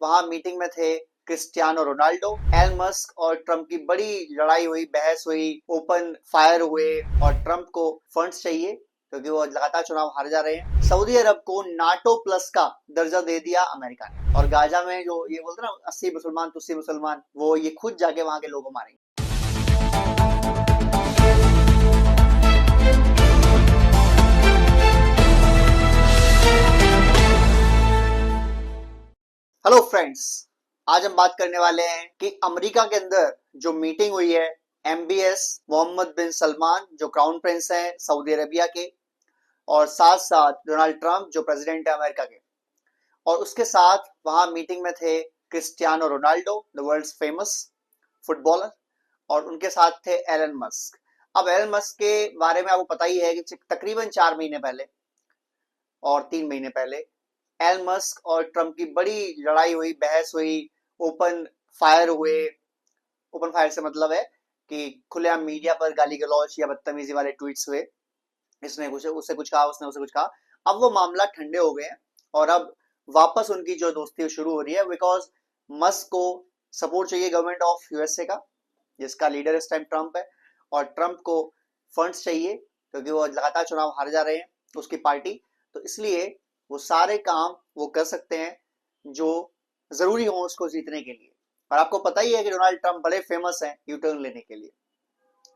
वहां मीटिंग में थे क्रिस्टियानो रोनाल्डो, एलन मस्क और ट्रम्प की बड़ी लड़ाई हुई, बहस हुई, ओपन फायर हुए और ट्रम्प को फंड्स चाहिए क्योंकि वो लगातार चुनाव हार जा रहे हैं। सऊदी अरब को नाटो प्लस का दर्जा दे दिया अमेरिका ने, और गाजा में जो ये बोलते ना 80 मुसलमान तुस्सी मुसलमान, वो ये खुद जाके वहां के लोगों मारेंगे। हेलो फ्रेंड्स, आज हम बात करने वाले हैं कि अमेरिका के अंदर जो मीटिंग हुई है एमबीएस मोहम्मद बिन सलमान जो क्राउन प्रिंस हैं सऊदी अरेबिया के, और साथ साथ डोनाल्ड ट्रंप जो प्रेसिडेंट है अमेरिका के, और उसके साथ वहां मीटिंग में थे Cristiano Ronaldo the world's famous footballer, और उनके साथ थे एलन मस्क। अब एलन मस्क के बारे में आपको पता ही है कि तकरीबन 4 महीने पहले और 3 महीने पहले एलन मस्क और ट्रम्प की बड़ी लड़ाई हुई, बहस हुई, ओपन फायर हुए। ओपन फायर से मतलब है कि खुलेआम मीडिया पर गाली गलौज या बदतमीजी वाले ट्वीट्स हुए, इसने कुछ उससे कुछ कहा, उसने उसे कुछ कहा। अब वो मामला ठंडे हो गए हैं और अब वापस उनकी जो दोस्ती शुरू हो रही है, बिकॉज मस्क को सपोर्ट चाहिए गवर्नमेंट ऑफ यूएसए का, जिसका लीडर इस टाइम ट्रम्प है, और ट्रम्प को फंड्स चाहिए क्योंकि वो लगातार चुनाव हार जा रहे हैं उसकी पार्टी। तो इसलिए वो सारे काम वो कर सकते हैं जो जरूरी हो उसको जीतने के लिए। और आपको पता ही है कि डोनाल्ड ट्रंप बड़े फेमस हैं यू टर्न लेने के लिए,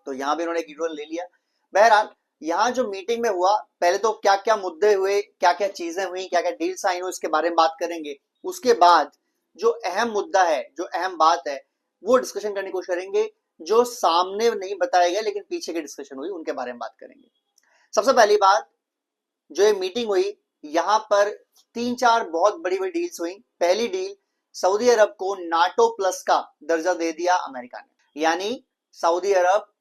तो यहाँ भी उन्होंने एक यू टर्न ले लिया। बहरहाल यहाँ जो मीटिंग में हुआ, पहले तो क्या क्या मुद्दे हुए, क्या क्या चीजें हुई, क्या क्या डील साइन हुई, इसके बारे में बात करेंगे। उसके बाद जो अहम मुद्दा है, जो अहम बात है, वो डिस्कशन करने की कोशिश करेंगे, जो सामने नहीं बताया गया लेकिन पीछे की डिस्कशन हुई उनके बारे में बात करेंगे। सबसे पहली बात, जो ये मीटिंग हुई यहाँ पर 3-4 बहुत बड़ी बड़ी डील्स हुई। पहली डील, सऊदी अरब को नाटो प्लस का दर्जा दे दिया अमेरिका ने, यानी सऊदी अरब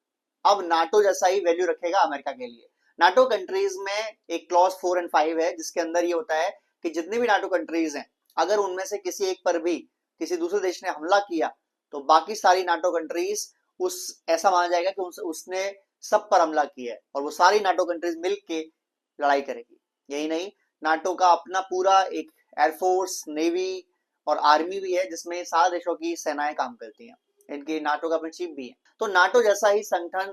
अब नाटो जैसा ही वैल्यू रखेगा अमेरिका के लिए। नाटो कंट्रीज में एक क्लॉज 4 और 5 है जिसके अंदर ये होता है कि जितनी भी नाटो कंट्रीज हैं, अगर उनमें से किसी एक पर भी किसी दूसरे देश ने हमला किया तो बाकी सारी नाटो कंट्रीज उस ऐसा माना जाएगा कि उसने सब पर हमला किया है, और वो सारी नाटो कंट्रीज मिलके लड़ाई करेगी। यही नहीं, नाटो का अपना पूरा एक एयरफोर्स, नेवी और आर्मी भी है जिसमें 7 देशों की सेनाएं काम करती हैं। इनकी नाटो का अपना चीफ भी है। तो नाटो जैसा ही संगठन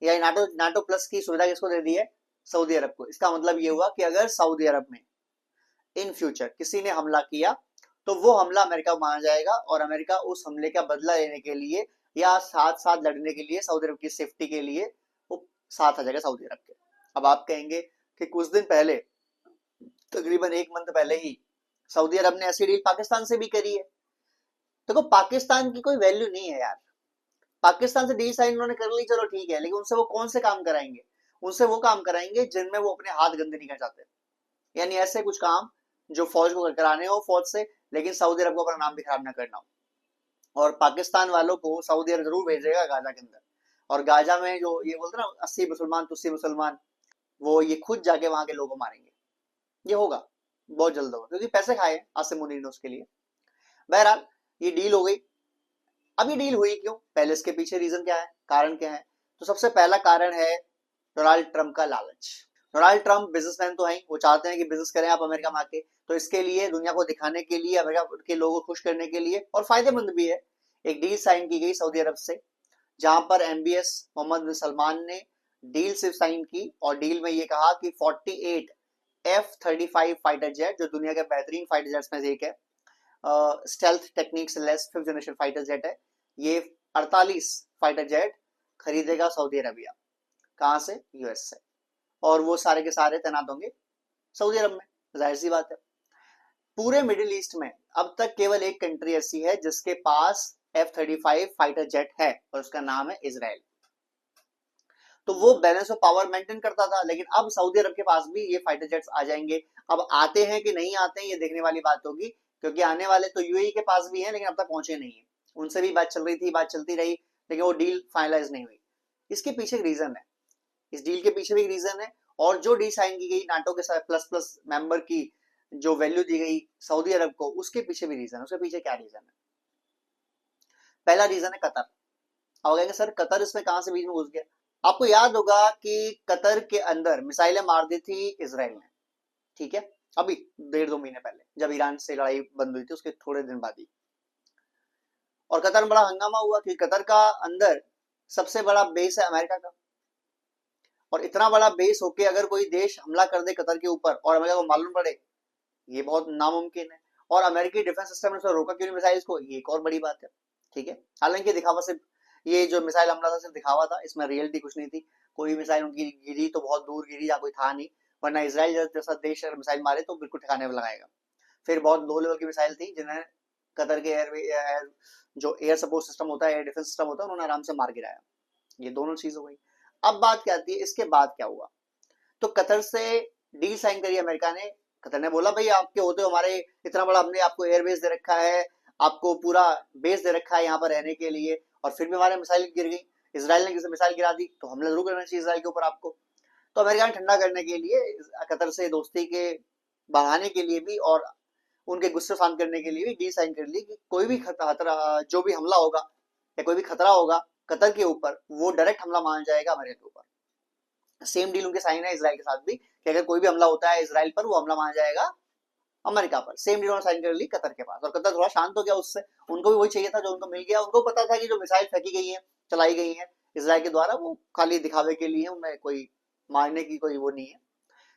या नाटो प्लस की सुविधा किसको दे दी है? सऊदी अरब को। इसका मतलब ये हुआ कि अगर सऊदी अरब में इन फ्यूचर किसी ने हमला किया तो वो हमला अमेरिका को माना जाएगा, और अमेरिका उस हमले का बदला लेने के लिए या साथ साथ लड़ने के लिए, सऊदी अरब की सेफ्टी के लिए वो साथ आ जाएगा सऊदी अरब के। अब आप कहेंगे कि कुछ दिन पहले, तकरीबन 1 मंथ पहले ही सऊदी अरब ने ऐसी डील पाकिस्तान से भी करी है। देखो, पाकिस्तान की कोई वैल्यू नहीं है यार। पाकिस्तान से डील साइन उन्होंने कर ली, चलो ठीक है, लेकिन उनसे वो कौन से काम कराएंगे? उनसे वो काम कराएंगे जिनमें वो अपने हाथ गंदे नहीं कर चाहते, यानी ऐसे कुछ काम जो फौज को कराने हो फौज से, लेकिन सऊदी अरब को अपना नाम भी खराब ना करना हो। और पाकिस्तान वालों को सऊदी अरब जरूर भेजेगा गाजा के अंदर, और गाजा में जो ये बोलते ना 80 मुसलमान तुस्सी मुसलमान, वो ये खुद जाके वहां के लोगों मारेंगे। ये होगा, बहुत जल्द होगा, क्योंकि पैसे खाए आसिम मुनीर ने उसके लिए। बहरहाल ये डील हो गई। अब ये डील हुई क्यों? पहले इसके पीछे रीजन क्या है, कारण क्या है? तो सबसे पहला कारण है डोनाल्ड ट्रंप का लालच। डोनाल्ड ट्रंप बिजनेसमैन तो हैं, वो चाहते हैं कि बिजनेस करें आप अमेरिका में आके, तो इसके लिए दुनिया को दिखाने के लिए, अमेरिका के लोगों को खुश करने के लिए, और फायदेमंद भी है, एक डील साइन की गई सऊदी अरब से, जहां पर एमबीएस मोहम्मद बिन सलमान ने डील सिर्फ साइन की, और डील में ये कहा कि 48 F-35 फाइटर जेट, जो दुनिया के बेहतरीन फाइटर जेट्स में से एक है, स्टेल्थ टेक्निक से less 5th generation fighter jet है, ये 48 फाइटर जेट खरीदेगा सऊदी अरबिया। कहां से? यूएस से। और वो सारे के सारे तैनात होंगे सऊदी अरब में, जाहिर सी बात है। पूरे मिडिल ईस्ट में अब तक केवल एक कंट्री ऐसी है जिसके पास F-35 फाइटर जेट है, और उसका नाम है इजराइल। तो वो बैलेंस ऑफ पावर मेंटेन करता था, लेकिन अब सऊदी अरब के पास भी ये फाइटर जेट्स आ जाएंगे। अब आते हैं कि नहीं आते हैं ये देखने वाली बात होगी, क्योंकि आने वाले तो यूएई के पास भी हैं लेकिन अब तक पहुंचे नहीं है। उनसे भी बात चल रही थी, बात चलती रही, लेकिन वो डील फाइनलाइज नहीं हुई। इसके पीछे एक रीजन है, इस डील के पीछे भी एक रीजन है, और जो डील साइन की गई नाटो के साथ प्लस प्लस मेंबर की जो वैल्यू दी गई सऊदी अरब को, उसके पीछे भी रीजन है। उसके पीछे क्या रीजन है? पहला रीजन है कतर। अब कहेंगे सर कतर इसमें कहां से बीच में घुस गया? आपको याद होगा कि कतर के अंदर मिसाइलें मार दी थी इसराइल ने, ठीक है, अभी 1.5-2 महीने पहले, जब ईरान से लड़ाई बंद हुई थी उसके थोड़े दिन बाद ही। और कतर में बड़ा हंगामा हुआ कि कतर का अंदर सबसे बड़ा बेस है अमेरिका का, और इतना बड़ा बेस होके अगर कोई देश हमला कर दे कतर के ऊपर और अमेरिका को मालूम पड़े, ये बहुत नामुमकिन है। और अमेरिकी डिफेंस सिस्टम ने उसको रोका क्यों नहीं मिसाइल को, ये एक और बड़ी बात है। ठीक है, हालांकि दिखावा सिर्फ, ये जो मिसाइल हमला था सिर्फ दिखावा था, इसमें रियलिटी कुछ नहीं थी। कोई मिसाइल उनकी गिरी तो बहुत दूर गिरी या कोई था नहीं, वरना इसराइल जैसा देश अगर मिसाइल मारे तो बिल्कुल ठिकाने में लगाएगा। फिर बहुत लो लेवल की मिसाइल थी जिन्हें कतर के एयर जो एयर सपोर्ट सिस्टम होता है, एयर डिफेंस सिस्टम होता है, उन्होंने आराम से मार गिराया। ये दोनों चीज हो गई। अब बात क्या आती है, इसके बाद क्या हुआ? तो कतर से डील साइन करी अमेरिका ने। कतर ने बोला भाई आपके होते हो हमारे इतना बड़ा, हमने आपको एयरबेस दे रखा है, आपको पूरा बेस दे रखा है यहाँ पर रहने के लिए, और फिर भी हमारे मिसाइल गिर गई, इसराइल ने किसी मिसाइल गिरा दी, तो हमला जरूर करना चाहिए इसराइल के ऊपर आपको। तो अमेरिका ने ठंडा करने के लिए, कतर से दोस्ती के बढ़ाने के लिए भी और उनके गुस्से शांत करने के लिए भी डील साइन कर ली कि कोई भी खतरा, जो भी हमला होगा या कोई भी खतरा होगा कतर के ऊपर, वो डायरेक्ट हमला माना जाएगा अमेरिका के ऊपर। सेम डील उनके साइन है इसराइल के साथ भी कि अगर कोई भी हमला होता है इसराइल पर, वो हमला माना जाएगा अमेरिका पर। सेम डील साइन कर ली कतर के पास, और कतर थोड़ा शांत हो गया उससे। उनको भी वही चाहिए था जो उनको मिल गया। उनको पता था कि जो मिसाइल फेंकी गई है, चलाई गई है इसराइल के द्वारा, वो खाली दिखावे के लिए, उनमें कोई मारने की कोई वो नहीं है।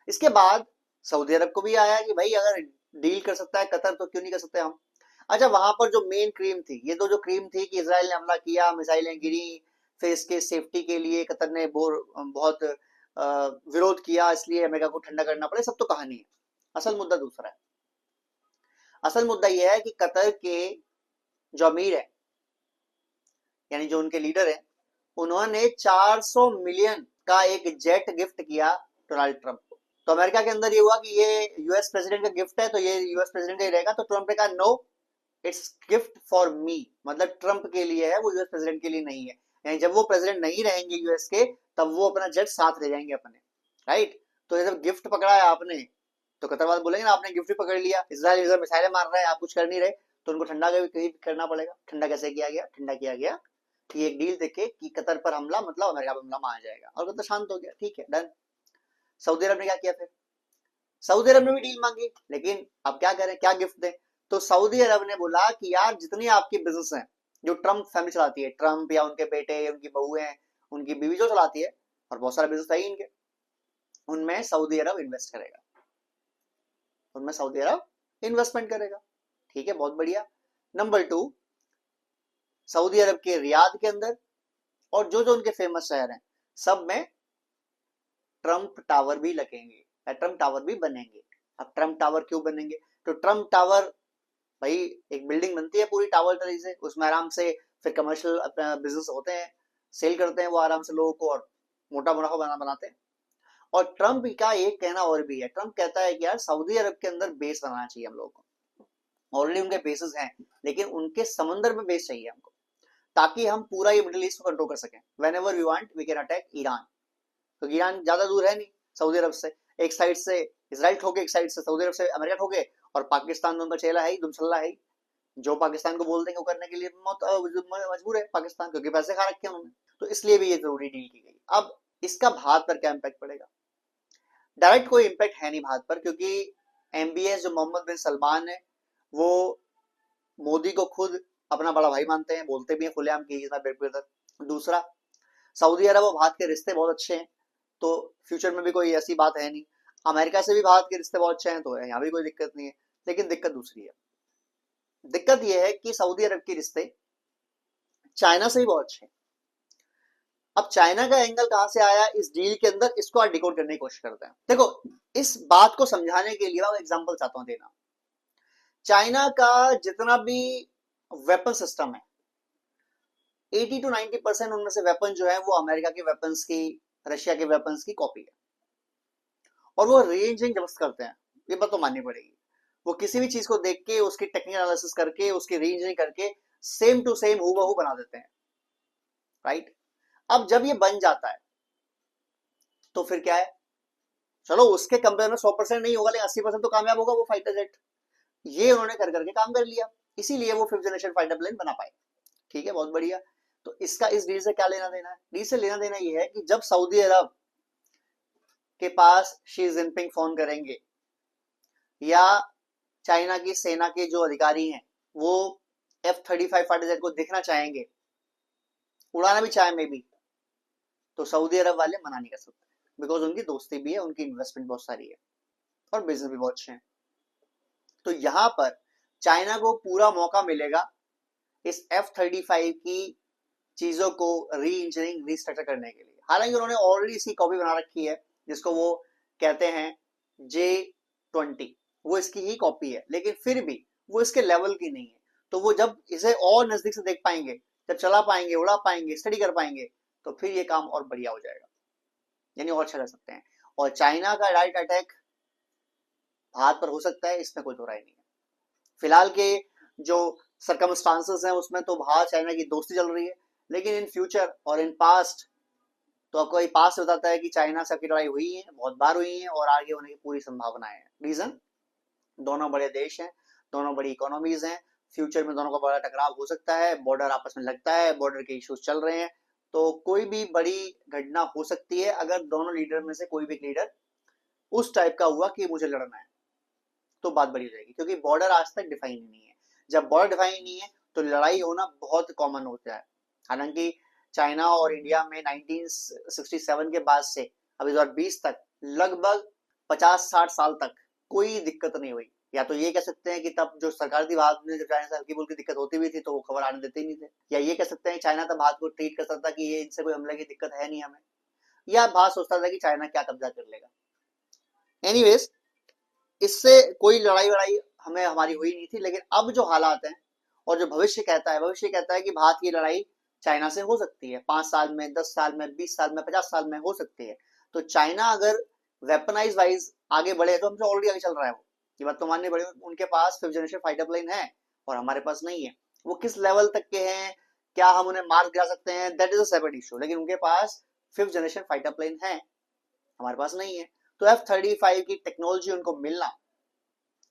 इसके बाद सऊदी अरब को भी आया कि भाई अगर डील कर सकता है कतर तो क्यों नहीं कर सकते हम। अच्छा, वहां पर जो मेन क्रीम थी, ये जो क्रीम थी कि इसराइल ने हमला किया, मिसाइलें गिरी, फिर इसके सेफ्टी के लिए कतर ने बहुत विरोध किया, इसलिए अमेरिका को ठंडा करना पड़े, सब तो कहानी है। असल मुद्दा दूसरा है। असल मुद्दा यह है कि कतर के जो अमीर है, यानी जो उनके लीडर है, उन्होंने 400 मिलियन का एक जेट गिफ्ट किया डोनाल्ड ट्रंप को। तो अमेरिका के अंदर ये हुआ कि ये यूएस प्रेसिडेंट का गिफ्ट है, तो ये यूएस प्रेसिडेंट का ही रहेगा। तो ट्रंप ने कहा no, it's gift for me, मतलब ट्रंप के लिए है, वो यूएस प्रेसिडेंट के लिए नहीं है। यानी जब वो प्रेसिडेंट नहीं रहेंगे यूएस के, तब वो अपना जेट साथ ले जाएंगे अपने, राइट। तो ये जब गिफ्ट पकड़ा है आपने, तो कतरवाद बोलेंगे ना आपने गिफ्ट ही पकड़ लिया, इसराइल इधर मिसाइलें मार रहा है, आप कुछ कर नहीं रहे, तो उनको ठंडा कहीं करना पड़ेगा। ठंडा कैसे किया गया? ठंडा किया गया कि एक डील देखे कि कतर पर हमला मतलब अमेरिका पर हमला माना जाएगा, और कतर शांत हो गया, ठीक है डन। सऊदी अरब ने क्या किया फिर? सऊदी अरब ने भी डील मांगी, लेकिन अब क्या करें, क्या गिफ्ट दें? तो सऊदी अरब ने बोला कि यार जितनी आपकी बिजनेस है जो ट्रंप फैमिली चलाती है, ट्रंप या उनके बेटे, उनकी बहुएं, उनकी बीवी जो चलाती है, और बहुत सारा बिजनेस है ही इनके, उनमें सऊदी अरब इन्वेस्ट करेगा, उनमें सऊदी अरब इन्वेस्टमेंट करेगा। ठीक है, बहुत बढ़िया। नंबर 2, सऊदी अरब के रियाद के अंदर और जो जो उनके फेमस शहर हैं, सब में ट्रंप टावर भी लगेंगे, ट्रंप टावर भी बनेंगे। अब ट्रंप टावर क्यों बनेंगे? तो ट्रंप टावर, भाई एक बिल्डिंग बनती है पूरी टावर तरीके से, उसमें आराम से फिर कमर्शियल अपना बिजनेस होते हैं, सेल करते हैं वो आराम से लोगों को, और मोटा मुनाफा बनाते हैं। और ट्रंप का एक कहना और भी है, ट्रंप कहता है कि यार सऊदी अरब के अंदर बेस बनाना चाहिए हम लोगों को। ऑलरेडी उनके बेसेस हैं, लेकिन उनके समंदर में बेस चाहिए हमको, ताकि हम पूरा ये मिडिल ईस्ट को कंट्रोल कर सकें। Whenever we want we can attack Iran. तो ईरान ज्यादा दूर है नहीं सऊदी अरब से, एक साइड से इसराइल ठोके, एक साइड से सऊदी अरब से अमेरिका ठोके, और पाकिस्तान तो उनका चेला है ही, दुमसल्ला है ही। जो पाकिस्तान को बोल देंगे वो करने के लिए मजबूर है पाकिस्तान, क्योंकि पैसे खा रखे हैं उन्होंने। तो इसलिए भी ये जरूरी डील की गई। अब इसका भारत पर क्या इम्पैक्ट पड़ेगा? डायरेक्ट कोई इम्पैक्ट है नहीं भारत पर, क्योंकि एमबीएस जो मोहम्मद बिन सलमान है, वो मोदी को खुद अपना बड़ा भाई मानते हैं, बोलते भी हैं खुलेआम की ब्रदर। दूसरा, सऊदी अरब और भारत के रिश्ते बहुत अच्छे हैं, तो फ्यूचर में भी कोई ऐसी बात है नहीं। अमेरिका से भी भारत के रिश्ते बहुत अच्छे हैं, तो यहाँ भी कोई दिक्कत नहीं है। लेकिन दिक्कत दूसरी है। दिक्कत यह है कि सऊदी अरब के रिश्ते चाइना से भी बहुत अच्छे हैं। अब चाइना का एंगल कहां से आया इस डील के अंदर, इसको आज डिकोड करने की कोशिश करते हैं। देखो, इस बात को समझाने के लिए मैं एग्जांपल चाहता हूं देना। चाइना का जितना भी वेपन सिस्टम है, 80 to 90% उनमें से वेपन जो है वो अमेरिका के वेपन्स की, रशिया के वेपन्स की कॉपी है, और वो रेंज जबरदस्त करते हैं, ये बात तो माननी पड़ेगी। वो किसी भी चीज को देख के, उसकी टेक्निकल एनालिसिस करके, उसकी रेंज करके सेम टू सेम हूबहू बना देते हैं, राइट। अब जब ये बन जाता है तो फिर क्या है, चलो उसके कंपेयर में 100% नहीं होगा, लेकिन 80% तो कामयाब होगा वो फाइटर जेट। ये उन्होंने कर करके काम कर लिया, इसीलिए वो 5th जनरेशन फाइटर प्लेन बना पाए। ठीक है, बहुत बढ़िया। तो इसका इस डील से क्या लेना देना है? डील से लेना देना ये है कि जब सऊदी अरब के पास शी जिनपिंग फोन करेंगे, या चाइना की सेना के जो अधिकारी हैं वो F-35 फाइटर जेट को देखना चाहेंगे, उड़ाना भी चाहे मे बी, तो सऊदी अरब वाले मना नहीं कर सकते, बिकॉज उनकी दोस्ती भी है, उनकी इन्वेस्टमेंट बहुत सारी है और बिजनेस भी बहुत अच्छे हैं। तो यहाँ पर चाइना को पूरा मौका मिलेगा इस F-35 की चीजों को री इंजीनियरिंग रीस्ट्रक्चर करने के लिए। हालांकि उन्होंने ऑलरेडी इसकी कॉपी बना रखी है जिसको वो कहते हैं J-20, वो इसकी ही कॉपी है, लेकिन फिर भी वो इसके लेवल की नहीं है। तो वो जब इसे और नजदीक से देख पाएंगे, जब चला पाएंगे, उड़ा पाएंगे, स्टडी कर पाएंगे, तो फिर ये काम और बढ़िया हो जाएगा, यानी और अच्छा कर सकते हैं। और चाइना का डायरेक्ट अटैक भारत पर हो सकता है, इसमें कोई दो राय नहीं है। फिलहाल के जो सरकमस्टांसेस हैं उसमें तो भारत चाइना की दोस्ती चल रही है, लेकिन इन फ्यूचर और इन पास्ट तो आपको ये पास्ट बताता है कि चाइना से आपकी लड़ाई हुई है, बहुत बार हुई है और आगे होने की पूरी संभावनाएं है। रीजन, दोनों बड़े देश हैं, दोनों बड़ी इकोनॉमीज हैं, फ्यूचर में दोनों का बड़ा टकराव हो सकता है, बॉर्डर आपस में लगता है, बॉर्डर के इश्यूज चल रहे हैं, तो कोई भी बड़ी घटना हो सकती है अगर दोनों लीडर में से कोई भी लीडर उस टाइप का हुआ कि मुझे लड़ना है, तो बात बड़ी हो जाएगी, क्योंकि बॉर्डर आज तक डिफाइन ही नहीं है। जब बॉर्डर डिफाइन नहीं है तो लड़ाई होना बहुत कॉमन होता है। हालांकि चाइना और इंडिया में 1967 के बाद से अभी 2020 तक लगभग 50-60 साल तक कोई दिक्कत नहीं हुई। या तो ये कह सकते हैं कि तब जो सरकार थी भारत में, जब चाइना से हल्की फुल्की दिक्कत होती भी थी तो वो खबर आने देते ही नहीं थे, या ये कह सकते हैं चाइना तब भारत को ट्रीट कर सकता कि ये इनसे कोई हमले की दिक्कत है नहीं हमें, या भारत सोचता था कि चाइना क्या कब्जा कर लेगा। एनीवेज, इससे कोई लड़ाई वड़ाई हमें हमारी हुई नहीं थी, लेकिन अब जो हालात हैं और जो भविष्य कहता है कि भारत की लड़ाई चाइना से हो सकती है 5 साल में, 10 साल में, 20 साल में, 50 साल में हो सकती है। तो चाइना अगर वेपनाइज वाइज आगे बढ़े तो हमसे ऑलरेडी आगे चल रहा है, वो ये बात तो माननी पड़ेगी। उनके पास 5th जनरेशन फाइटर प्लेन है और हमारे पास नहीं है। वो किस लेवल तक के हैं, क्या हम उन्हें मार गिरा सकते हैं, that is a separate issue, लेकिन उनके पास 5th जनरेशन फाइटर प्लेन है, हमारे पास नहीं है। तो F-35 की टेक्नोलॉजी उनको मिलना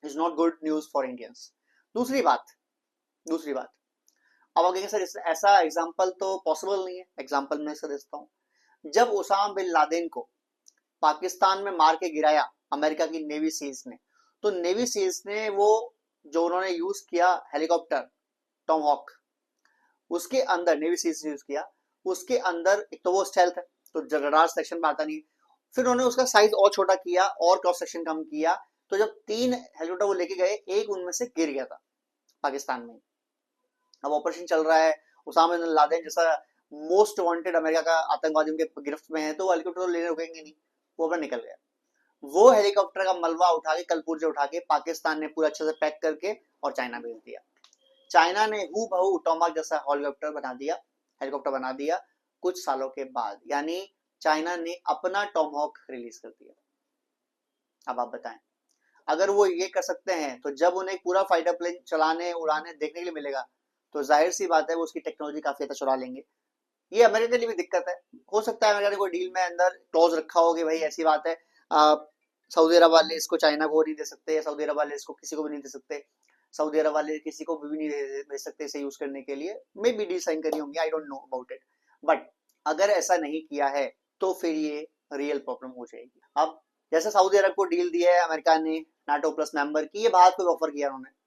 is not good news for Indians. दूसरी बात, अब आगे सर ऐसा एग्जाम्पल तो पॉसिबल नहीं है, एग्जाम्पल मैं सर देता हूँ। जब उसामा बिन लादेन को पाकिस्तान में मार के गिराया अमेरिका की नेवी सील्स ने, तो नेवी सील्स ने वो जो उन्होंने यूज किया हेलीकॉप्टर टॉमहॉक, उसके अंदर नेवी सील्स यूज किया, उसके अंदर एक तो वो स्टेल्थ है तो रडार सेक्शन में आता नहीं, फिर उन्होंने उसका साइज और छोटा किया और क्रॉस सेक्शन कम किया, तो जब 3 हेलीकॉप्टर वो लेके गए, एक उनमें से गिर गया था पाकिस्तान में। अब ऑपरेशन चल रहा है, उसामा बिन लादेन जैसा मोस्ट वांटेड अमेरिका का आतंकवादी उनके गिरफ्त में है, तो वो हेलीकॉप्टर तो लेने रुकेंगे नहीं, वो अपना निकल गया। वो हेलीकॉप्टर का मलबा उठा के, कल पुर्जे उठा के पाकिस्तान ने पूरा अच्छे से पैक करके और चाइना भेज दिया। चाइना ने हू बहू टॉमहॉक जैसा हेलीकॉप्टर बना दिया कुछ सालों के बाद, यानी चाइना ने अपना टॉमहॉक रिलीज कर दिया। अब आप बताएं, अगर वो ये कर सकते हैं तो जब उन्हें पूरा फाइटर प्लेन चलाने, उड़ाने, देखने के लिए मिलेगा, तो जाहिर सी बात है वो उसकी टेक्नोलॉजी काफी अच्छा चुरा लेंगे। ये अमेरिका के लिए भी दिक्कत है, हो सकता है अमेरिका ने कोई डील में अंदर क्लॉज रखा हो कि भाई ऐसी बात है, सऊदी अरब वाले इसको चाइना को नहीं दे सकते, या सऊदी अरब वाले इसको किसी को भी नहीं दे सकते, सऊदी अरब वाले किसी को भी नहीं दे सकते इसे यूज करने के लिए, मे बी डील साइन करी होंगी, I don't know about it. But अगर ऐसा नहीं किया है तो फिर ये रियल प्रॉब्लम हो जाएगी। अब जैसे सऊदी अरब को डील दिया है अमेरिका ने नाटो प्लस मेंबर की, ये भारत को ऑफर किया उन्होंने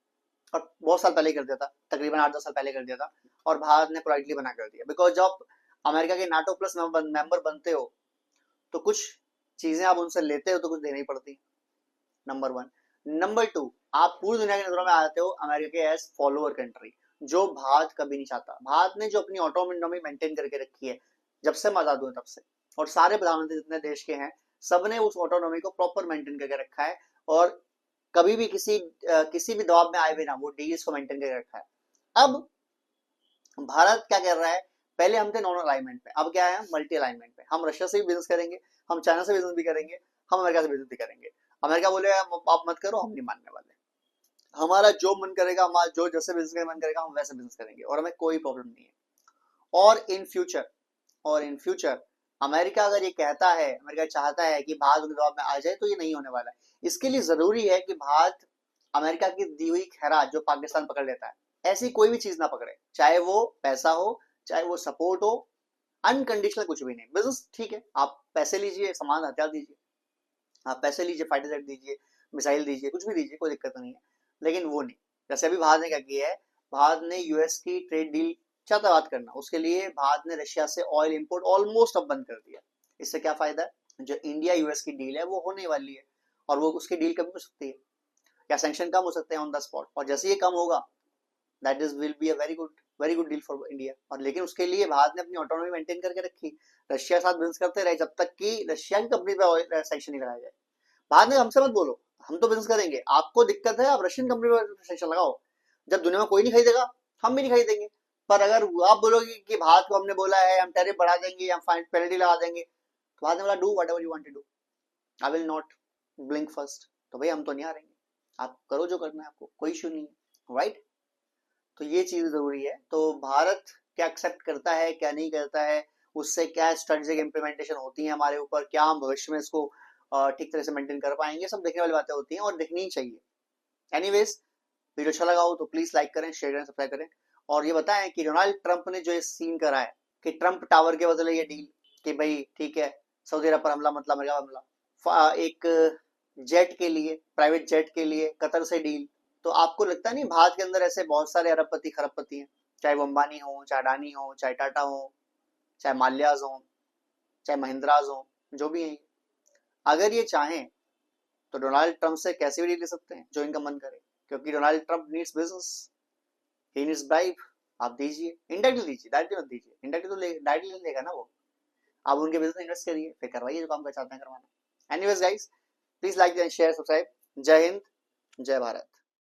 और बहुत साल पहले कर दिया था, तकरीबन 8-10 साल पहले कर दिया था, और भारत ने पोलाइटली मना कर दिया, बिकॉज जब अमेरिका के नाटो प्लस मेंबर बनते हो तो कुछ चीजें आप उनसे लेते हो तो कुछ देनी पड़ती, नंबर 1। नंबर 2, आप पूरी दुनिया की नजरों में आते हो अमेरिका के एज फॉलोअर कंट्री, जो भारत कभी नहीं चाहता। भारत ने जो अपनी ऑटोनॉमी मेंटेन करके रखी है जब से हम आजाद हुए तब से, और सारे प्रधानमंत्री जितने देश के हैं सबने उस ऑटोनॉमी को प्रॉपर मेंटेन करके रखा है, और कभी भी किसी भी दबाव में आए बिना वो डील्स को मेंटेन करके रखा है। अब भारत क्या कर रहा है, पहले हम थे नॉन अलाइनमेंट पे, अब क्या है, मल्टी अलाइनमेंट पे। हम रशिया से भी बिजनेस करेंगे, हम चाइना से बिजनेस भी करेंगे, हम अमेरिका से बिजनेस भी करेंगे। अमेरिका बोले आप मत करो, हम नहीं मानने वाले, हमारा जो मन करेगा, हमारा जो जैसे बिजनेस का मन करेगा हम वैसे बिजनेस करेंगे, और हमें कोई प्रॉब्लम नहीं है। और इन फ्यूचर अमेरिका अगर ये कहता है, अमेरिका चाहता है कि भारत उनके दबाव में आ जाए, तो ये नहीं होने वाला है। इसके लिए जरूरी है कि भारत अमेरिका की दी हुई खैरात जो पाकिस्तान पकड़ लेता है, ऐसी कोई भी चीज ना पकड़े, चाहे वो पैसा हो, चाहे वो सपोर्ट हो, अनकंडीशनल कुछ भी नहीं। बिजनेस ठीक है, आप पैसे लीजिए, सामान हथियार दीजिए, आप पैसे लीजिए, फाइटर जेट दीजिए, मिसाइल दीजिए, कुछ भी दीजिए, कोई दिक्कत नहीं है, लेकिन वो नहीं। जैसे अभी भारत ने क्या किया है, भारत ने यूएस की ट्रेड डील चाहता बात करना, उसके लिए भारत ने रशिया से ऑयल इंपोर्ट ऑलमोस्ट अब बंद कर दिया। इससे क्या फायदा है, जो इंडिया यूएस की डील है वो होने वाली है, और वो उसकी डील कम हो सकती है, या सैंक्शन कम हो सकते हैं ऑन द स्पॉट, और जैसे ये कम होगा that is will be a very good deal for India. और लेकिन उसके लिए भारत ने अपनी ऑटोनॉमी मेंटेन करके रखी, रशिया के साथ बिजनेस करते रहे जब तक कि रशिया की कंपनी पे सैंक्शन नहीं लगाया जाए। भारत ने हमसे मत बोलो, हम तो बिजनेस करेंगे, आपको दिक्कत है आप रशियन कंपनी पर सैंक्शन लगाओ, जब दुनिया में कोई नहीं खरीदेगा हम भी नहीं खरीदेंगे। पर अगर आप बोलोगे कि भारत को हमने बोला है हम टैरिफ बढ़ा देंगे, हम फाइन पेनल्टी लगा देंगे, तो भारत ने बोला do whatever you want to do, I will not blink first. तो भाई हम तो नहीं हारेंगे, आप करो जो करना है, आपको कोई इशू नहीं है, राइट। तो ये चीज जरूरी है। तो भारत क्या एक्सेप्ट करता है क्या नहीं करता है, उससे क्या स्ट्रेटेजिक इंप्लीमेंटेशन होती है हमारे ऊपर, क्या हम भविष्य में इसको ठीक तरह से मेंटेन कर पाएंगे, सब देखने वाली बातें होती हैं और देखनी ही चाहिए। एनीवेज, वीडियो अच्छा लगा हो तो प्लीज लाइक करें, शेयर करें, सब्सक्राइब करें। और ये बताएं कि डोनाल्ड ट्रंप ने जो ये सीन करा है कि ट्रंप टावर के बदले ये डील, कि भाई ठीक है सऊदी अरब पर हमला मतलब अमेरिका पर हमला, एक जेट के लिए, प्राइवेट जेट के लिए कतर से डील। तो आपको लगता नहीं भारत के अंदर ऐसे बहुत सारे अरबपति खरबपति हैं, चाहे वो अंबानी हो, चाहे अडानी हो, चाहे टाटा हो, चाहे माल्याज हो, चाहे महिंद्राज हो, जो भी हैं, अगर ये चाहें तो डोनाल्ड ट्रंप से कैसे भी डील ले सकते हैं जो इनका मन करे, क्योंकि Donald Trump needs business, he needs bribe. आप दीजिए, इनडायरेक्टली दीजिए, डायरेक्टली मत दीजिए, इनडायरेक्टली तो डायरेक्टली लेगा ना वो, आप उनके बिजनेस में इन्वेस्ट करिए, फिर करवाइए जो काम कर चाहते हैं करवाना। Anyways guys, please like and share, subscribe. जय हिंद, जय भारत।